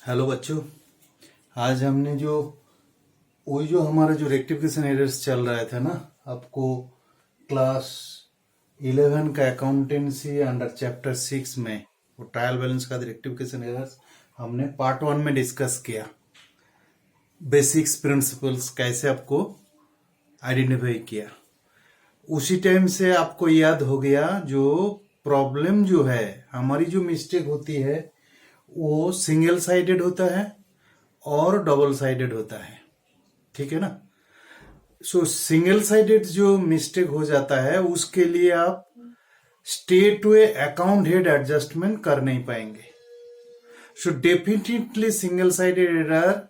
Hello बच्चों। आज हमने जो हमारा जो रेक्टिफिकेशन एरर्स चल रहा था ना, आपको क्लास 11 का अकाउंटेंसी अंडर चैप्टर 6 में वो ट्रायल बैलेंस का रेक्टिफिकेशन एरर्स हमने पार्ट 1 में डिस्कस किया। बेसिक्स प्रिंसिपल्स कैसे आपको आइडेंटिफाई किया, उसी टाइम से आपको याद हो गया जो प्रॉब्लम जो है, हमारी जो मिस्टेक होती है वो सिंगल साइडेड होता है और डबल साइडेड होता है। ठीक है ना। सो सिंगल साइडेड जो मिस्टेक हो जाता है उसके लिए आप straight away account head adjustment कर नहीं पाएंगे। So definitely single sided error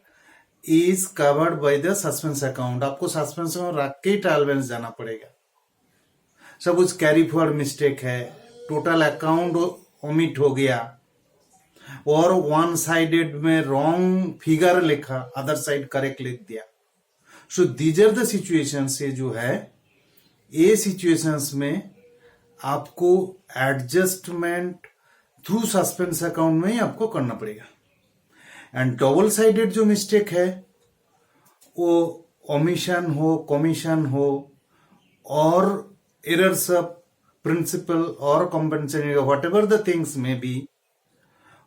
is covered by the suspense account. आपको सस्पेंस में रख के ही ट्रायल बैलेंस जाना पड़ेगा। सपोज कैरी फॉरवर्ड मिस्टेक है, टोटल अकाउंट ओमिट हो गया और वन साइडेड में रॉन्ग फिगर लिखा, अदर साइड करेक्ट लिख दिया। So these are the situations. ये जो है ये सिचुएशंस में आपको एडजस्टमेंट थ्रू सस्पेंस अकाउंट में ही आपको करना पड़ेगा। एंड डबल साइडेड जो मिस्टेक है वो ओमिशन हो, कमीशन हो और एरर्स ऑफ प्रिंसिपल और compensation, what ever the things में बी,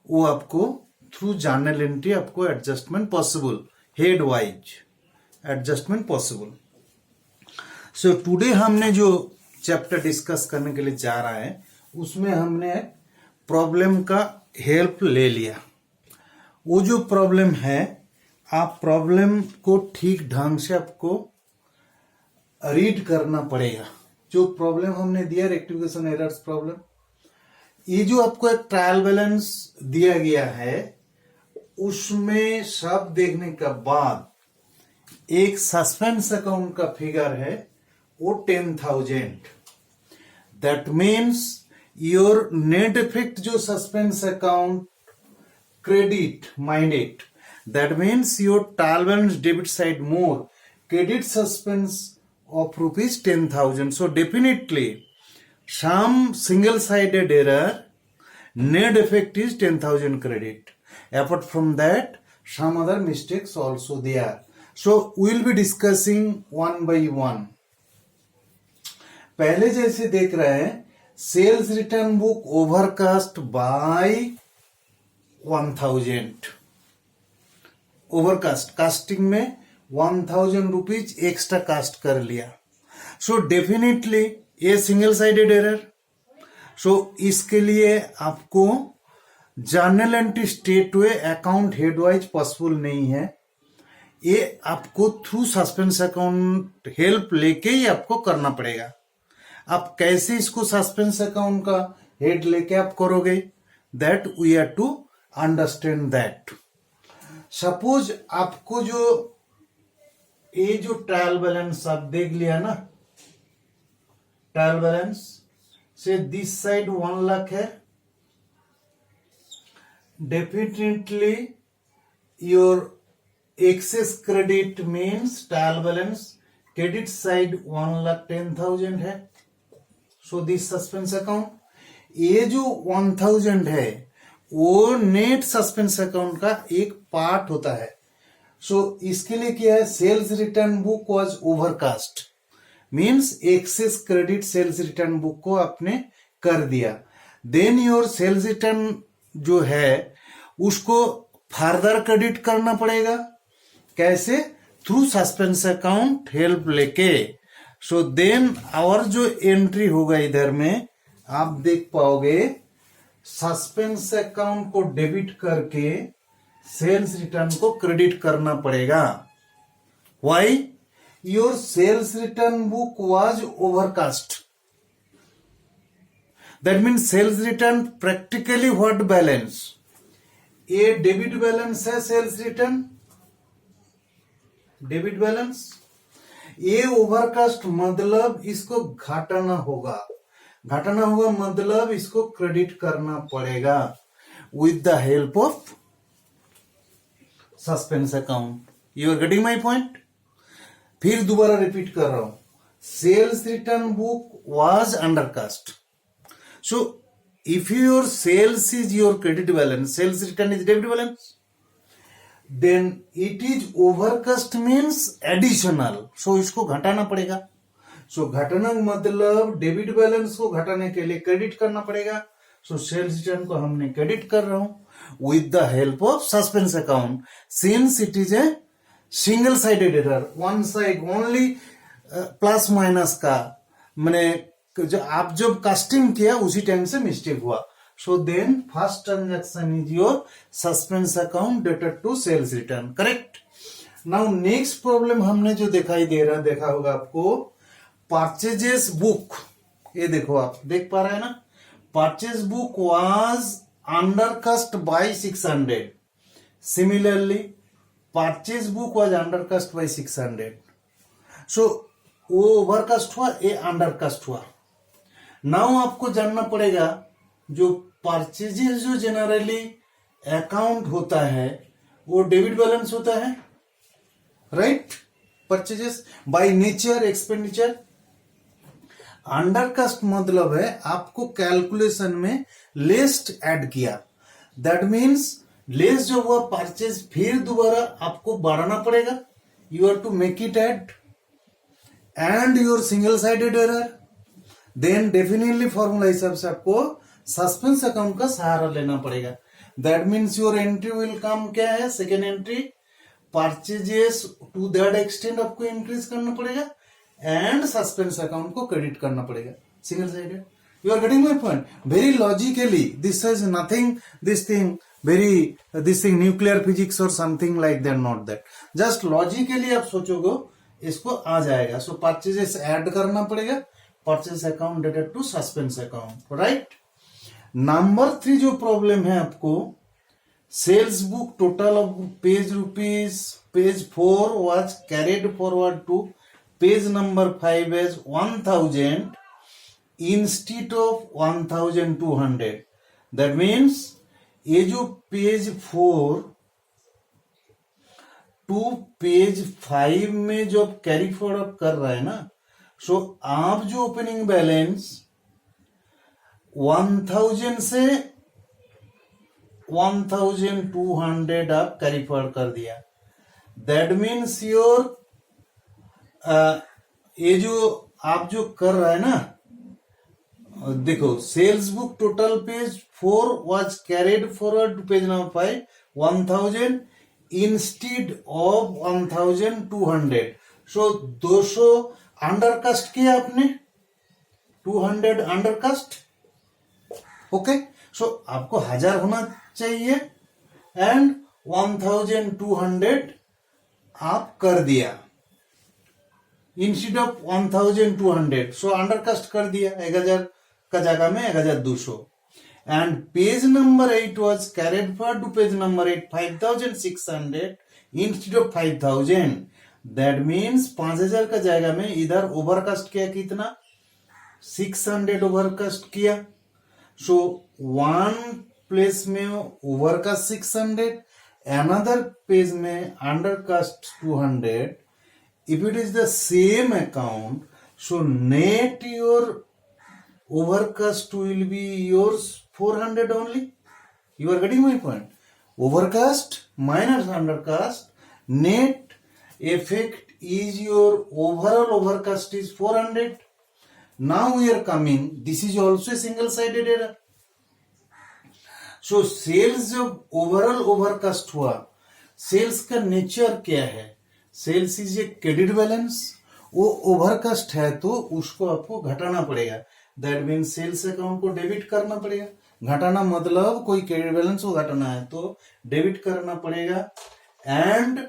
वो आपको थ्रू जर्नल एंट्री आपको adjustment possible, head wise adjustment possible. So today हमने जो चैप्टर डिस्कस करने के लिए जा रहा है उसमें हमने प्रॉब्लम का हेल्प ले लिया। वो जो प्रॉब्लम है, आप प्रॉब्लम को ठीक ढंग से आपको रीड करना पड़ेगा। जो प्रॉब्लम हमने दिया रेक्टिफिकेशन एरर्स प्रॉब्लम, ये जो आपको एक ट्रायल बैलेंस दिया गया है उसमें सब देखने के बाद एक सस्पेंस अकाउंट का फिगर है वो 10,000। That means your net effect जो suspense account credit minded, that means your trial balance debit side more credit suspense of rupees 10,000. So definitely some single sided error net effect is 10,000 credit. Apart from that some other mistakes also there. So we will be discussing one by one. पहले जैसे देख रहे हैं, sales return book overcast by 1000। Overcast, casting में 1000 rupees extra cast कर लिया। So definitely ये single sided error. So इसके लिए आपको journal entry straight away account headwise possible नहीं है। ये आपको थ्रू सस्पेंस अकाउंट हेल्प लेके ही आपको करना पड़ेगा। आप कैसे इसको सस्पेंस अकाउंट का हेड लेके आप करोगे, that we have to understand that. Suppose आपको ये जो ट्रायल बैलेंस आप देख लिया ना, ट्रायल बैलेंस से दिस साइड 1 लाख है, definitely your excess credit means trial balance credit side 1,10,000 है। सो दिस सस्पेंस अकाउंट, ये जो 1000 है वो नेट सस्पेंस अकाउंट का एक पार्ट होता है। सो इसके लिए क्या है, sales return book was overcast, means excess credit sales return book को आपने कर दिया। देन योर सेल्स रिटर्न जो है उसको फर्दर क्रेडिट करना पड़ेगा। कैसे? थ्रू सस्पेंस अकाउंट हेल्प लेके। सो देन और जो एंट्री होगा इधर में आप देख पाओगे, सस्पेंस अकाउंट को डेबिट करके सेल्स रिटर्न को क्रेडिट करना पड़ेगा। Why? Your sales return book was overcast. That means sales return practically what balance, ये डेबिट बैलेंस है, सेल्स रिटर्न डेबिट बैलेंस। ये ओवरकास्ट मतलब इसको घटाना होगा, घटाना होगा मतलब इसको क्रेडिट करना पड़ेगा with the help of suspense account. You are getting my point? फिर दोबारा रिपीट कर रहा हूं, sales return book was undercast. So if your sales is your credit balance, sales return is debit balance, then it is overcast means additional, so इसको घटाना पड़ेगा। सो घटाना मतलब डेबिट बैलेंस को घटाने के लिए क्रेडिट करना पड़ेगा। सो सेल्स रिटर्न को हमने क्रेडिट कर रहा हूं with the help of suspense account, since it is a single sided error, one side only plus minus का, मैंने जो आप जब कास्टिंग किया उसी टाइम से मिस्टेक हुआ। So then first transaction is your suspense account dated to sales return, correct. Now next problem हमने जो दिखाई दे रहा, देखा होगा आपको, परचेजेस बुक, ये देखो आप देख पा रहे हैं ना, purchase book was undercast bye 600, similarly purchase book was undercast bye 600, सो वो ओवरकास्ट हुआ, ये अंडरकास्ट हुआ। नाउ आपको जानना पड़ेगा जो परचेजेस जो जनरली अकाउंट होता है वो डेबिट बैलेंस होता है, right. Purchases by nature expenditure, undercast मतलब है आपको कैलकुलेशन में लेस्ट ऐड किया, दैट मीन्स लेस जो हुआ परचेज फिर दोबारा आपको बढ़ाना पड़ेगा, you have to make it add and your single sided error, then definitely formula हिसाब से आपको सस्पेंस अकाउंट का सहारा लेना पड़ेगा। That means your entry will come, क्या है second entry, purchases to that extent आपको इंक्रीज करना पड़ेगा एंड सस्पेंस अकाउंट को क्रेडिट करना पड़ेगा, single sided. You are getting my point, very logically, this is nothing, this thing nuclear physics और something like that, not that, just logically आप सोचोगे इसको आ जाएगा। सो परचेजेस ऐड करना पड़ेगा, purchase account dated to suspense account, right. Number 3 जो problem है आपको, sales book total of page rupees, page 4 was carried forward to page number 5 as 1000 instead of 1200, that means ये जो पेज 4 टू पेज 5 में जो carry forward कर रहा है ना, सो आप जो ओपनिंग बैलेंस 1000 से 1200 आप कैरी फॉरवर्ड कर दिया, दैट मीन्स योर ये जो आप जो कर रहा है ना, देखो sales book total page 4 was carried forward to page number 5 1000 instead of 1200, so 200 undercast किया आपने, 200 अंडरकास्ट, ओके। सो आपको 1000 होना चाहिए एंड 1200 आप कर दिया इंस्टीड ऑफ 1200, सो अंडरकास्ट कर दिया 1000 का जगह में 1200, and page number 8 was carried forward to page number 8 5600 instead of 5000, that means 5000 का जगह में इधर ओवरकास्ट किया, कितना 600 ओवरकास्ट किया। सो वन प्लेस में ओवरकास्ट 600, अनदर पेज में undercast 200, if it is the same account, so net your overcast will be yours 400 only. You are getting my point? Overcast minus undercast, net effect is your overall overcast is 400. Now we are coming, this is also a single sided error. So sales जब overall overcast हुआ, sales का nature क्या है, sales is a credit balance, वो overcast है तो उसको आपको घटाना पड़ेगा, दैट मीन्स सेल्स अकाउंट को डेबिट करना पड़ेगा। घटाना मतलब कोई क्रेडिट बैलेंस को घटाना है तो डेबिट करना पड़ेगा, and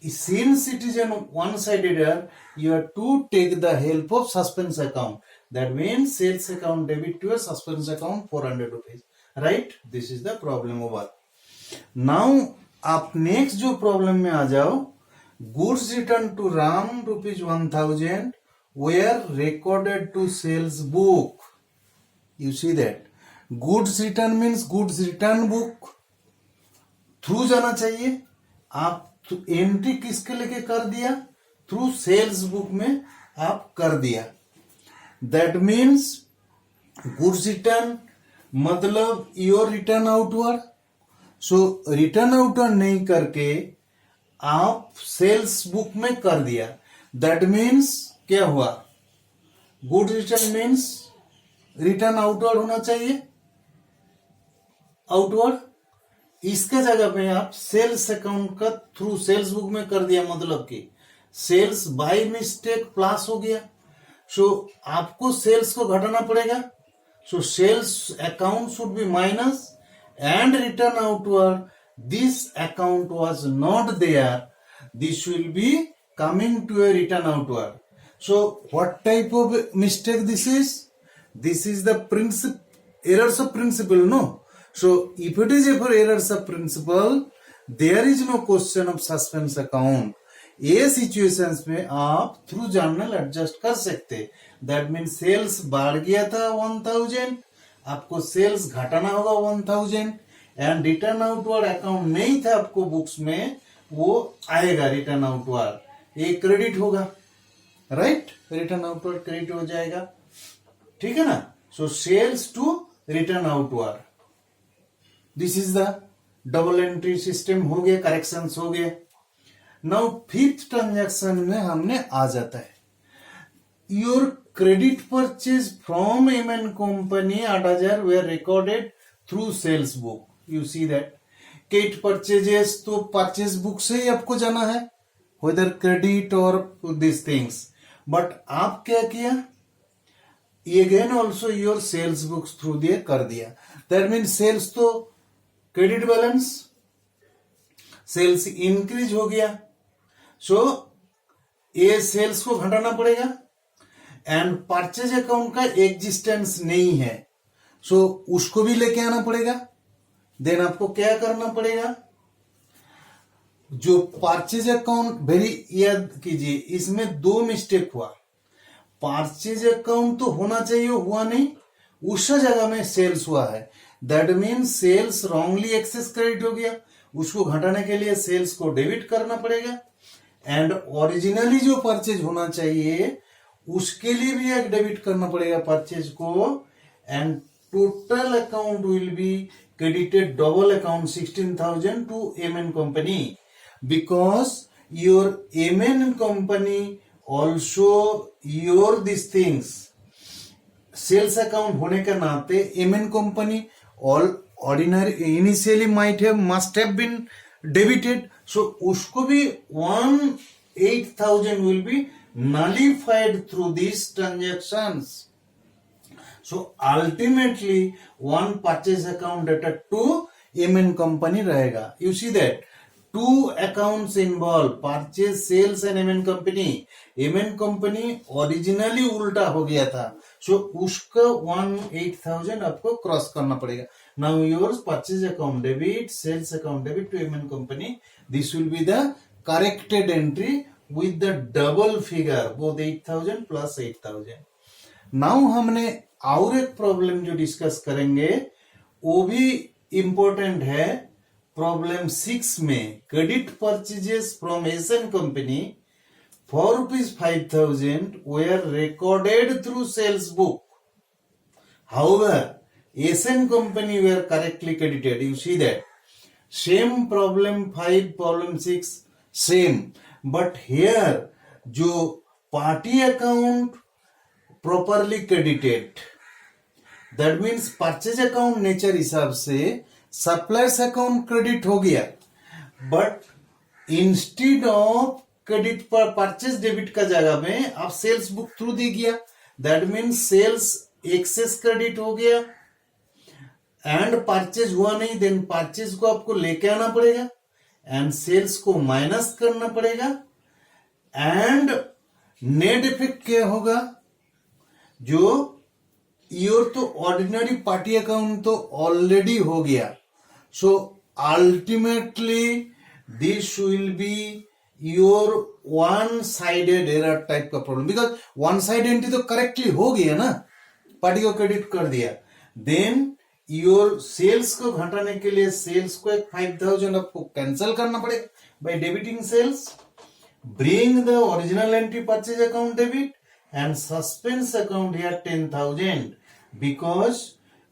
since it is an one sided error you have to take the help of suspense account, that means sales account debit to suspense account 400 rupees, right. This is the problem over. Now आप next जो problem में आ जाओ, goods returned to Ram rupees 1000 were recorded to sales book. You see that goods return means goods return book through जाना चाहिए, आप entry किसके लेके कर दिया, थ्रू सेल्स बुक में आप कर दिया, दैट मीन्स गुड्स रिटर्न मतलब your return outward, so return outward नहीं करके आप सेल्स बुक में कर दिया, दैट मीन्स क्या हुआ, good return means return outward होना चाहिए, आउटवर्ड। इसके जगह पे आप सेल्स अकाउंट का थ्रू सेल्स बुक में कर दिया, मतलब कि सेल्स बाय मिस्टेक प्लस हो गया। सो आपको सेल्स को घटाना पड़ेगा, so sales account should be minus and return outward this account was not there, this will be coming to a return outward. So what type of mistake this is? This is the errors of principle, no? So if it is for errors of principle, there is no question of suspense account. ये situations में आप through journal adjust कर सकते, that mean sales बढ़ गया था 1000, आपको sales घटाना होगा 1000 एंड रिटर्न आउटवर्ड अकाउंट नहीं था आपको बुक्स में, वो आएगा रिटर्न आउटवर्ड, ये क्रेडिट होगा, राइट, रिटर्न आउटवर्ड क्रेडिट हो जाएगा, ठीक है ना। So sales to return outward, this is the double entry system हो गया, करेक्शंस हो गए। नाउ फिफ्थ ट्रांजैक्शन में हमने आ जाता है, your credit purchase from MN company 8000 were recorded through sales book, you see that credit purchases तो परचेज बुक से ही आपको जाना है, whether credit or these things, but आप क्या किया, again also your sales books through दिए कर दिया, that means sales तो क्रेडिट बैलेंस, सेल्स इंक्रीज हो गया, सो ये सेल्स को घटाना पड़ेगा एंड परचेज अकाउंट का एग्जिस्टेंस नहीं है, सो उसको भी लेके आना पड़ेगा। देन आपको क्या करना पड़ेगा, जो परचेज अकाउंट, वेरी याद कीजिए इसमें दो मिस्टेक हुआ, परचेज अकाउंट तो होना चाहिए, हुआ नहीं, उस जगह में सेल्स हुआ है, that mean sales wrongly excess credit हो गया, उसको घटाने के लिए सेल्स को डेबिट करना पड़ेगा एंड ओरिजिनली जो परचेज होना चाहिए उसके लिए भी एक डेबिट करना पड़ेगा परचेज को, and total account will be credited, double account 16,000 to MN company, because your MN company also your these things sales account होने के नाते MN company all ordinary initially must have been debited, so उसको भी 18,000 will be nullified through these transactions, so ultimately one purchase account data to MN company रहेगा, you see that two accounts involved, purchase, sales and MN company. MN company originally उल्टा हो गया था, so उसका 18,000 आपको cross करना पड़ेगा। Now yours purchase account debit, sales account debit to MN company. This will be the corrected entry with the double figure, both 8,000 plus 8,000. Now हमने और एक प्रॉब्लम जो डिस्कस करेंगे वो भी इम्पोर्टेंट है, प्रॉब्लम 6 में credit purchases from SN company for ₹5,000 were recorded through sales book, however SN company were correctly credited, you see that same problem 5 problem 6 same, but here जो party account properly credited, that means purchase account nature हिसाब से suppliers account credit हो गया, but instead of credit पर purchase debit का जगह में आप सेल्स बुक थ्रू दे गया, that means sales access credit हो गया एंड परचेज हुआ नहीं, देन परचेज को आपको लेके आना पड़ेगा एंड सेल्स को माइनस करना पड़ेगा एंड नेट इफेक्ट क्या होगा, जो योर तो ऑर्डिनरी पार्टी अकाउंट तो ऑलरेडी हो गया, so ultimately this will be your one sided error type का problem, because one side entry तो करेक्टली हो गया ना, पार्टी को क्रेडिट कर दिया, देन योर सेल्स को घटाने के लिए सेल्स को एक 5,000 आपको कैंसिल करना पड़ेगा by debiting sales, bring the original entry purchase account debit and suspense account here 10,000, because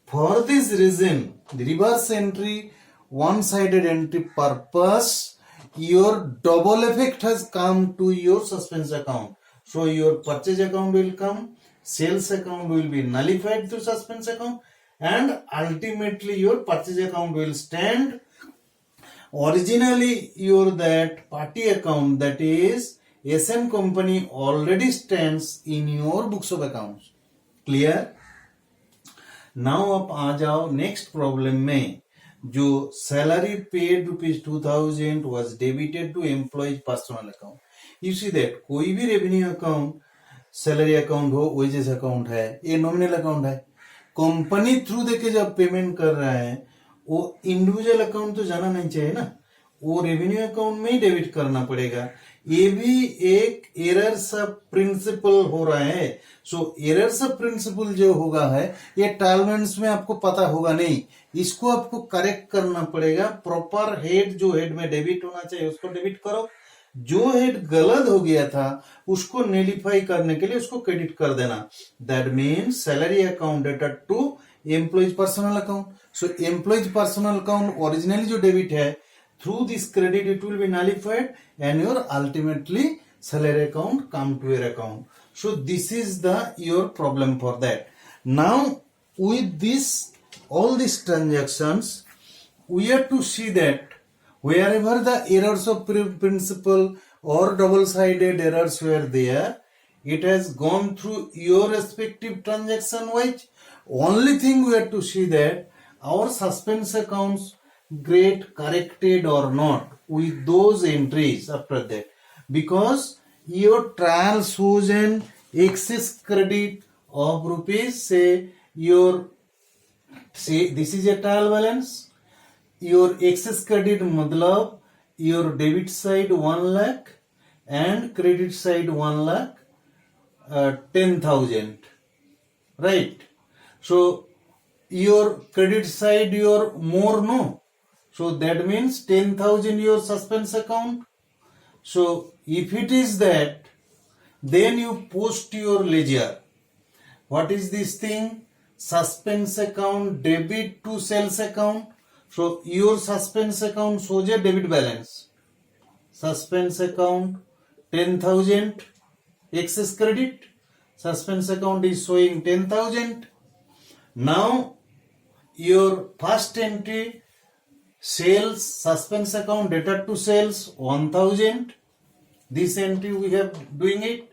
for this reason the reverse entry one-sided entry purpose, your double effect has come to your suspense account. So your purchase account will come, sales account will be nullified through suspense account, and ultimately your purchase account will stand. Originally your that party account, that is SN company, already stands in your books of accounts. Clear? Now आप आ जाओ next problem में, जो salary paid ₹2000 was debited to employees personal account. You see that कोई भी revenue account, salary account हो, wages account है, ये nominal account है. कंपनी थ्रू देके जब पेमेंट कर रहा है, वो इंडिविजुअल अकाउंट तो जाना नहीं चाहिए ना, वो रेवेन्यू अकाउंट में ही डेबिट करना पड़ेगा. ये भी एक एरर्स ऑफ प्रिंसिपल हो रहा है. सो एरर्स ऑफ प्रिंसिपल जो होगा है, ये टालमेंट्स में आपको पता होगा नहीं, इसको आपको करेक्ट करना पड़ेगा. प्रॉपर हेड, जो हेड में डेबिट होना चाहिए उसको डेबिट करो, जो हेड गलत हो गया था उसको नेलिफाई करने के लिए उसको क्रेडिट कर देना. That means salary account dated to employees personal account. So employees personal account originally जो डेबिट है, through this credit it will be nullified and your ultimately salary account come to your account. So this is the your problem for that. Now with this, all these transactions, we have to see that wherever the errors of principal or double-sided errors were there, it has gone through your respective transaction wise. Only thing we have to see that our suspense accounts get corrected or not with those entries after that, because your trial shows an excess credit of rupees, say this is a trial balance, your excess credit matlab your debit side 1 lakh and credit side 1 lakh 10,000, right? So your credit side your more, no? So that means 10,000 your suspense account. So if it is that, then you post your ledger. What is this thing? Suspense account debit to sales account. So your suspense account shows a debit balance. Suspense account 10,000 excess credit. Suspense account is showing 10,000. Now your first entry, sales, suspense account dated to sales 1,000. This entry we have doing it.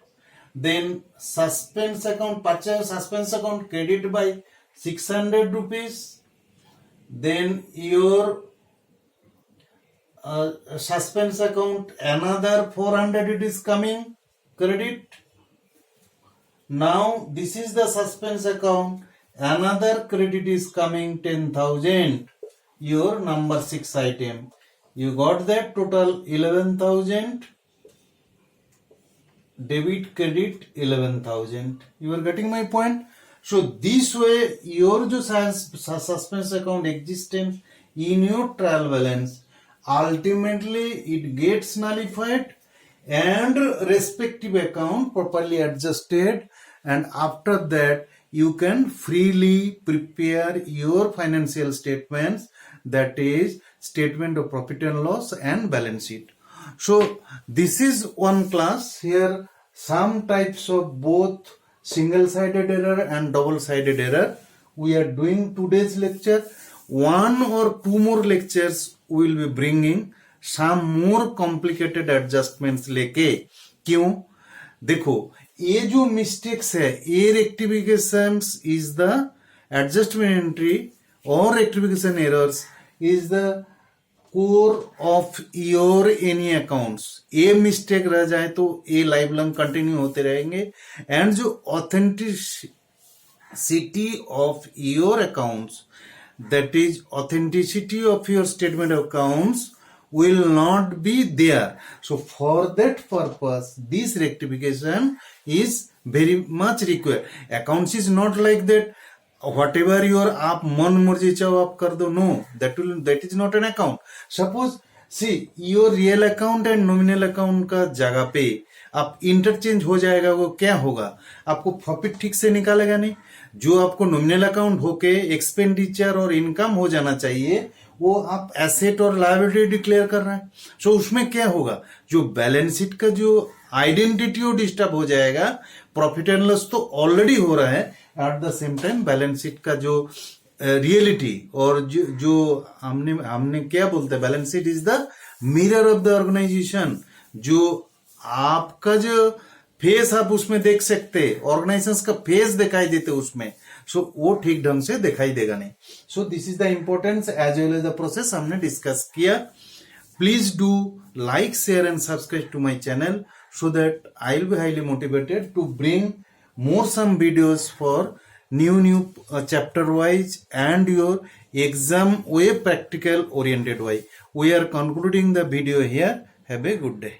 Then suspense account purchase, suspense account credit by 600 rupees. Then your suspense account another 400 it is coming credit. Now this is the suspense account, another credit is coming 10,000. Your number 6 item, you got that total 11,000, debit credit 11,000. You are getting my point? So this way your जो suspense account existence in your trial balance, ultimately it gets nullified and respective account properly adjusted, and after that you can freely prepare your financial statements, that is statement of profit and loss and balance sheet. So this is one class. Here some types of both single-sided error and double-sided error we are doing today's lecture. One or two more lectures we will be bringing some more complicated adjustments लेके. क्यों? देखो ये जो mistakes है, ये रेक्टिफिकेशंस is the adjustment entry और rectification errors is the core of your any accounts. ये mistake रह जाए तो ये लाइफ लॉन्ग कंटिन्यू होते रहेंगे, एंड जो authenticity of your accounts, that is authenticity of your statement of accounts will not be there. So for that purpose this rectification is very much required. Accounts is not like that whatever your आप मन मर्जी चाहो आप कर दो. No, that is not an account. Suppose see your real account and nominal account का जगह पे आप इंटरचेंज हो जाएगा, वो क्या होगा, आपको प्रॉफिट ठीक से निकालेगा नहीं. जो आपको नॉमिनल अकाउंट होके एक्सपेंडिचर और इनकम हो जाना चाहिए, वो आप एसेट और लायबिलिटी डिक्लेयर कर रहे हैं। सो उसमें क्या होगा, जो बैलेंस शीट का जो आइडेंटिटी वो डिस्टर्ब हो जाएगा, प्रॉफिट एंड लॉस तो ऑलरेडी हो रहा है, at the same time balance sheet का जो रियलिटी और जो हमने क्या बोलते हैं, balance sheet is the mirror of the organisation. जो आपका जो फेस आप उसमें देख सकते, ऑर्गेनाइजेशन का फेस दिखाई देते उसमें, सो वो ठीक ढंग से दिखाई देगा नहीं। So this is the importance as well as the process हमने डिस्कस किया। Please do like, share and subscribe to my channel so that I'll be highly motivated to bring more some videos for new chapter wise and your exam way practical oriented way. We are concluding the video here. Have a good day.